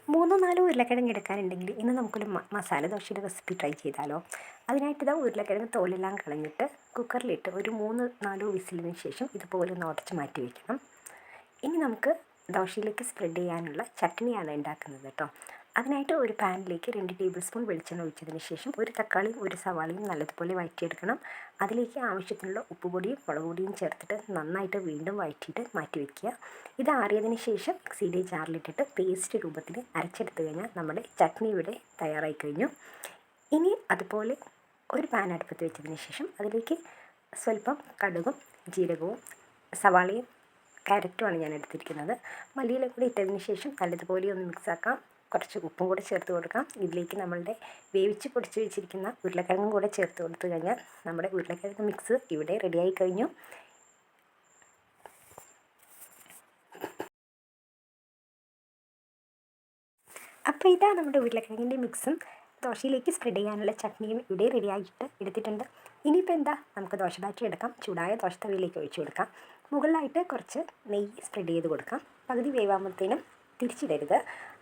3-4 ഉരുളക്കിഴങ്ങ് എടുക്കാനുണ്ടെങ്കിൽ ഇന്ന് നമുക്കൊരു മസാല ദോശയുടെ റെസിപ്പി ട്രൈ ചെയ്താലോ. അതിനായിട്ട് ഇതാ ഉരുളക്കിഴങ്ങ് തോലെല്ലാം കളഞ്ഞിട്ട് കുക്കറിലിട്ട് ഒരു 3-4 വിസിലിന് ശേഷം ഇതുപോലെ ഒന്ന് ഉടച്ച് മാറ്റി വയ്ക്കണം. ഇനി നമുക്ക് ദോശയിലേക്ക് സ്പ്രെഡ് ചെയ്യാനുള്ള ചട്നിയാണ് ഉണ്ടാക്കുന്നത് കേട്ടോ. അതിനായിട്ട് ഒരു പാനിലേക്ക് 2 ടേബിൾ സ്പൂൺ വെളിച്ചെണ്ണ ഒഴിച്ചതിന് ശേഷം ഒരു തക്കാളിയും ഒരു സവാളയും നല്ലതുപോലെ വഴറ്റിയെടുക്കണം. അതിലേക്ക് ആവശ്യത്തിനുള്ള ഉപ്പുപൊടിയും മുളക് പൊടിയും ചേർത്തിട്ട് നന്നായിട്ട് വീണ്ടും വഴറ്റിയിട്ട് മാറ്റി വയ്ക്കുക. ഇത് ആറിയതിന് ശേഷം മിക്സിയുടെ ജാറിലിട്ടിട്ട് പേസ്റ്റ് രൂപത്തിൽ അരച്ചെടുത്ത് കഴിഞ്ഞാൽ നമ്മുടെ ചട്നി ഇവിടെ തയ്യാറായി കഴിഞ്ഞു. ഇനി അതുപോലെ ഒരു പാൻ അടുപ്പത്ത് വെച്ചതിന് ശേഷം അതിലേക്ക് സ്വല്പം കടുകും ജീരകവും സവാളയും ക്യാരറ്റുമാണ് ഞാൻ എടുത്തിരിക്കുന്നത്. മല്ലിയില കൂടി ഇട്ടതിന് ശേഷം നല്ലതുപോലെ ഒന്ന് മിക്സാക്കാം. കുറച്ച് ഉപ്പും കൂടെ ചേർത്ത് കൊടുക്കാം. ഇതിലേക്ക് നമ്മളുടെ വേവിച്ച് പൊടിച്ച് വെച്ചിരിക്കുന്ന ഉരുളക്കിഴങ്ങും കൂടെ ചേർത്ത് കൊടുത്തു കഴിഞ്ഞാൽ നമ്മുടെ ഉരുളക്കിഴങ്ങ് മിക്സ് ഇവിടെ റെഡിയായി കഴിഞ്ഞു. അപ്പോൾ ഇതാ നമ്മുടെ ഉരുളക്കിഴങ്ങിൻ്റെ മിക്സും ദോശയിലേക്ക് സ്പ്രെഡ് ചെയ്യാനുള്ള ചട്നിയും ഇവിടെ റെഡിയായിട്ട് എടുത്തിട്ടുണ്ട്. ഇനിയിപ്പോൾ എന്താ, നമുക്ക് ദോശ ബാറ്ററി എടുക്കാം. ചൂടായ ദോശ തവിയിലേക്ക് ഒഴിച്ചു കൊടുക്കാം. മുകളിലായിട്ട് കുറച്ച് നെയ്യ് സ്പ്രെഡ് ചെയ്ത് കൊടുക്കാം. പകുതി വേവാകുമ്പോഴത്തേനും തിരിച്ചിടരുത്.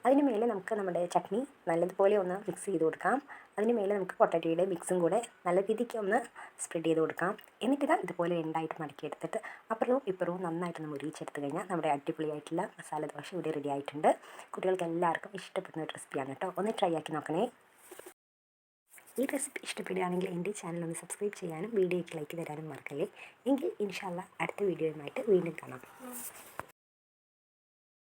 അതിന് മേലെ നമുക്ക് നമ്മുടെ ചട്നി നല്ലതുപോലെ ഒന്ന് മിക്സ് ചെയ്ത് കൊടുക്കാം. അതിന് മേലെ നമുക്ക് പൊട്ടാറ്റോയുടെ മിക്സും കൂടെ നല്ല രീതിക്ക് ഒന്ന് സ്പ്രെഡ് ചെയ്ത് കൊടുക്കാം. എന്നിട്ടിതാ ഇതുപോലെ രണ്ടായിട്ട് മടക്കിയെടുത്തിട്ട് അപ്പുറവും ഇപ്പുറവും നന്നായിട്ടൊന്ന് മുരിച്ചെടുത്ത് കഴിഞ്ഞാൽ നമ്മുടെ അടിപൊളിയായിട്ടുള്ള മസാല ദോശ ഇവിടെ റെഡി ആയിട്ടുണ്ട്. കുട്ടികൾക്ക് എല്ലാവർക്കും ഇഷ്ടപ്പെടുന്ന ഒരു റെസിപ്പിയാണ് കേട്ടോ. ഒന്ന് ട്രൈ ആക്കി നോക്കണേ. ഈ റെസിപ്പി ഇഷ്ടപ്പെടുകയാണെങ്കിൽ എൻ്റെ ചാനൽ ഒന്ന് സബ്സ്ക്രൈബ് ചെയ്യാനും വീഡിയോയ്ക്ക് ലൈക്ക് തരാനും മറക്കല്ലേ. എങ്കിൽ ഇൻഷാ അല്ലാഹ് അടുത്ത വീഡിയോയുമായിട്ട് വീണ്ടും കാണാം.